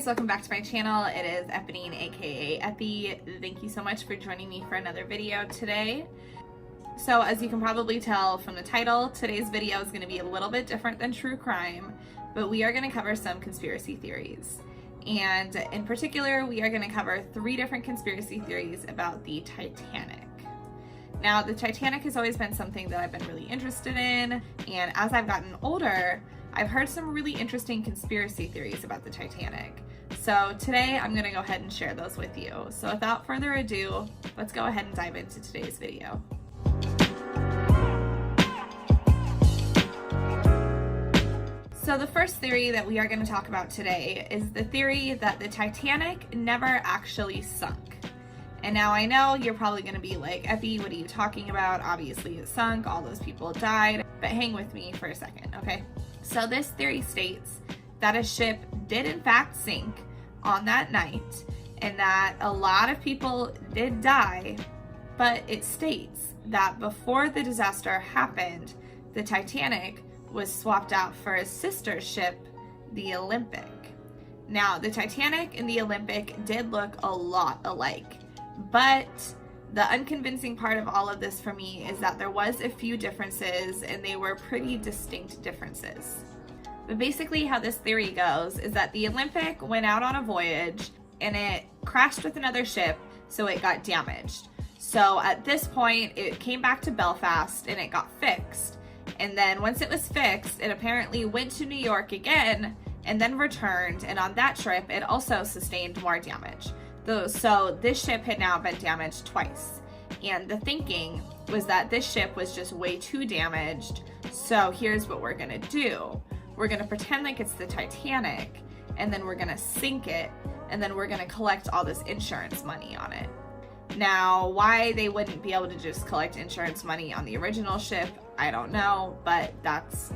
guys, welcome back to my channel. It is Eponine, aka Epi. Thank you so much for joining me for another video today. So as you can probably tell from the title, today's video is going to be a little bit different than true crime, but we are going to cover some conspiracy theories. And in particular, we are going to cover 3 different conspiracy theories about the Titanic. Now, the Titanic has always been something that I've been really interested in, and as I've gotten older, I've heard some really interesting conspiracy theories about the Titanic. So today I'm going to go ahead and share those with you. So without further ado, let's go ahead and dive into today's video. So the first theory that we are going to talk about today is the theory that the Titanic never actually sunk. And now I know you're probably going to be like, Epi, what are you talking about? Obviously it sunk, all those people died, but hang with me for a second, okay? So this theory states that a ship did in fact sink on that night and that a lot of people did die, but it states that before the disaster happened, the Titanic was swapped out for a sister ship, the Olympic. Now, the Titanic and the Olympic did look a lot alike, but the unconvincing part of all of this for me is that there was a few differences, and they were pretty distinct differences. But basically how this theory goes is that the Olympic went out on a voyage and it crashed with another ship, so it got damaged. So at this point, it came back to Belfast and it got fixed. And then once it was fixed, it apparently went to New York again and then returned, and on that trip, it also sustained more damage. So this ship had now been damaged twice, and the thinking was that this ship was just way too damaged. So here's what we're gonna do. We're gonna pretend like it's the Titanic, and then we're gonna sink it, and then we're gonna collect all this insurance money on it. Now, why they wouldn't be able to just collect insurance money on the original ship, I don't know, but that's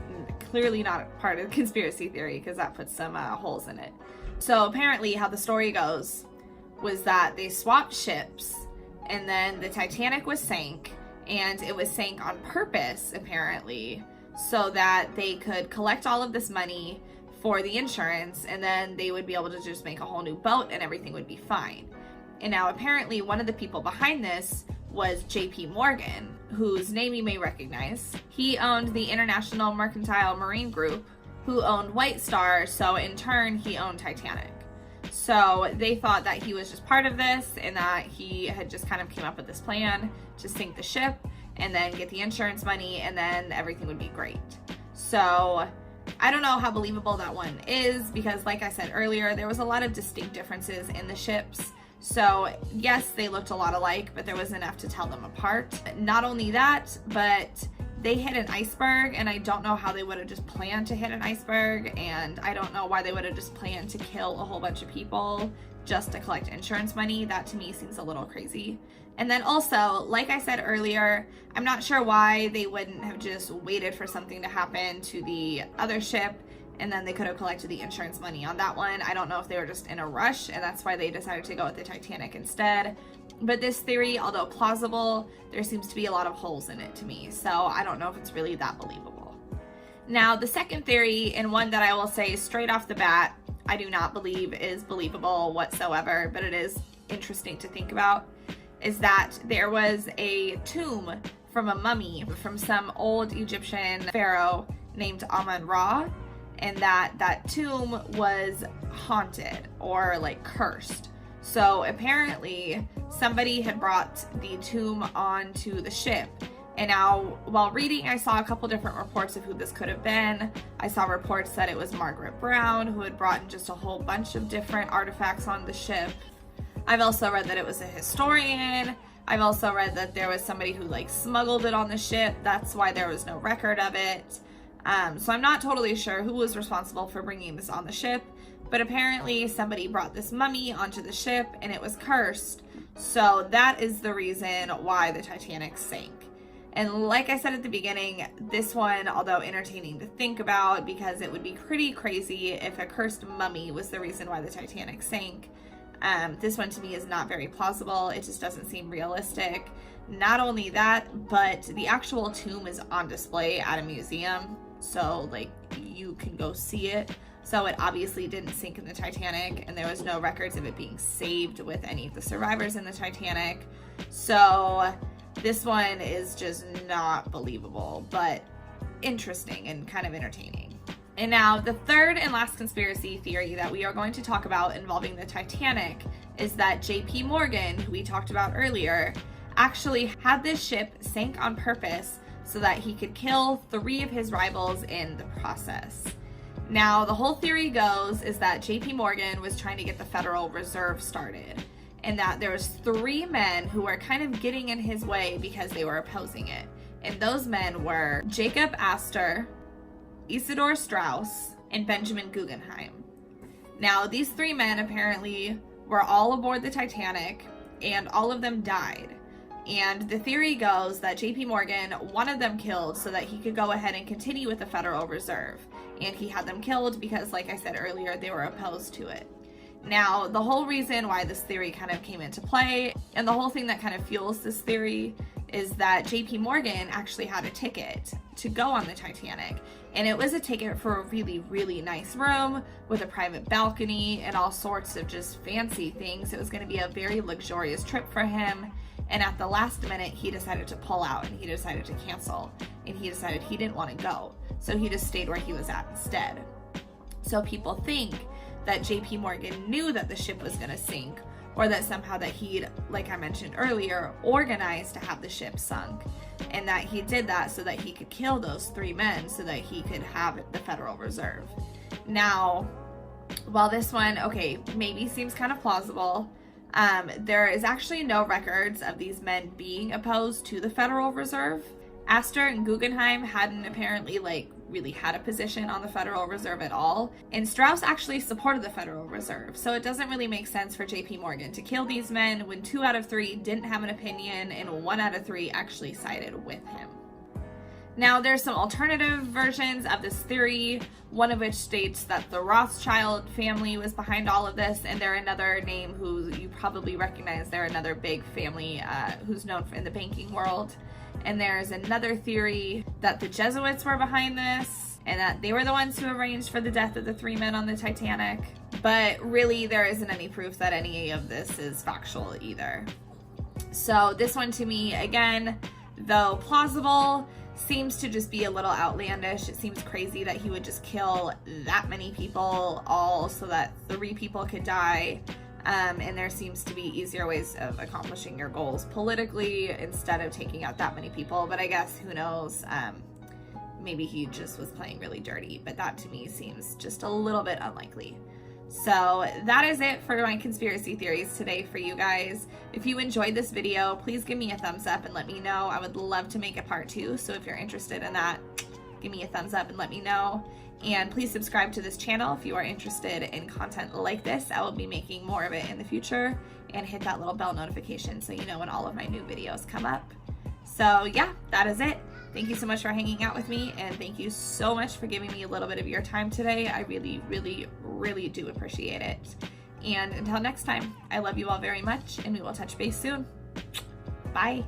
clearly not part of the conspiracy theory because that puts some holes in it. So apparently how the story goes was that they swapped ships, and then the Titanic was sank, and it was sank on purpose apparently, so that they could collect all of this money for the insurance, and then they would be able to just make a whole new boat and everything would be fine. And now apparently one of the people behind this was JP Morgan, whose name you may recognize. He owned the International Mercantile Marine Group, who owned White Star, so in turn he owned Titanic. So they thought that he was just part of this and that he had just kind of came up with this plan to sink the ship and then get the insurance money, and then everything would be great. So I don't know how believable that one is, because like I said earlier, there was a lot of distinct differences in the ships. So yes, they looked a lot alike, but there was enough to tell them apart. Not only that, but they hit an iceberg, and I don't know how they would have just planned to hit an iceberg, and I don't know why they would have just planned to kill a whole bunch of people just to collect insurance money. That to me seems a little crazy. And then also, like I said earlier, I'm not sure why they wouldn't have just waited for something to happen to the other ship, and then they could have collected the insurance money on that one. I don't know if they were just in a rush, and that's why they decided to go with the Titanic instead. But this theory, although plausible, there seems to be a lot of holes in it to me, so I don't know if it's really that believable. Now, the second theory, and one that I will say straight off the bat, I do not believe is believable whatsoever, but it is interesting to think about, is that there was a tomb from a mummy from some old Egyptian pharaoh named Amun-Ra, and that tomb was haunted or like cursed. So apparently somebody had brought the tomb onto the ship. And now while reading, I saw a couple different reports of who this could have been. I saw reports that it was Margaret Brown, who had brought in just a whole bunch of different artifacts on the ship. I've also read that it was a historian. I've also read that there was somebody who like smuggled it on the ship. That's why there was no record of it. So I'm not totally sure who was responsible for bringing this on the ship, but apparently somebody brought this mummy onto the ship and it was cursed. So that is the reason why the Titanic sank. And like I said at the beginning, this one, although entertaining to think about, because it would be pretty crazy if a cursed mummy was the reason why the Titanic sank, this one to me is not very plausible. It just doesn't seem realistic. Not only that, but the actual tomb is on display at a museum, so like you can go see it. So it obviously didn't sink in the Titanic, and there was no records of it being saved with any of the survivors in the Titanic. So this one is just not believable, but interesting and kind of entertaining. And now the third and last conspiracy theory that we are going to talk about involving the Titanic is that JP Morgan, who we talked about earlier, actually had this ship sank on purpose so that he could kill 3 of his rivals in the process. Now, the whole theory goes is that JP Morgan was trying to get the Federal Reserve started, and that there was 3 men who were kind of getting in his way because they were opposing it. And those men were Jacob Astor, Isidor Straus, and Benjamin Guggenheim. Now, these 3 men apparently were all aboard the Titanic, and all of them died. And the theory goes that JP Morgan wanted them killed so that he could go ahead and continue with the Federal Reserve. And he had them killed because, like I said earlier, they were opposed to it. Now, the whole reason why this theory kind of came into play, and the whole thing that kind of fuels this theory, is that JP Morgan actually had a ticket to go on the Titanic. And it was a ticket for a really, really nice room with a private balcony and all sorts of just fancy things. It was going to be a very luxurious trip for him. And at the last minute, he decided to pull out, and he decided to cancel, and he decided he didn't want to go. So he just stayed where he was at instead. So people think that JP Morgan knew that the ship was going to sink, or that somehow that he'd, like I mentioned earlier, organized to have the ship sunk, and that he did that so that he could kill those 3 men so that he could have the Federal Reserve. Now, while this one, okay, maybe seems kind of plausible, there is actually no records of these men being opposed to the Federal Reserve. Astor and Guggenheim hadn't apparently really had a position on the Federal Reserve at all, and Straus actually supported the Federal Reserve, so it doesn't really make sense for JP Morgan to kill these men when 2 out of 3 didn't have an opinion and 1 out of 3 actually sided with him. Now, there's some alternative versions of this theory, one of which states that the Rothschild family was behind all of this, and they're another name who you probably recognize. They're another big family who's known in the banking world. And there's another theory that the Jesuits were behind this, and that they were the ones who arranged for the death of the 3 men on the Titanic. But really, there isn't any proof that any of this is factual either. So this one, to me, again, though plausible, seems to just be a little outlandish. It seems crazy that he would just kill that many people all so that 3 people could die. And there seems to be easier ways of accomplishing your goals politically instead of taking out that many people. But I guess, who knows, maybe he just was playing really dirty. But that to me seems just a little bit unlikely. So that is it for my conspiracy theories today for you guys. If you enjoyed this video, please give me a thumbs up and let me know. I would love to make a part 2. So if you're interested in that, give me a thumbs up and let me know. And please subscribe to this channel if you are interested in content like this. I will be making more of it in the future. And hit that little bell notification so you know when all of my new videos come up. So yeah, that is it. Thank you so much for hanging out with me, and thank you so much for giving me a little bit of your time today. I really, really, really do appreciate it. And until next time, I love you all very much, and we will touch base soon. Bye.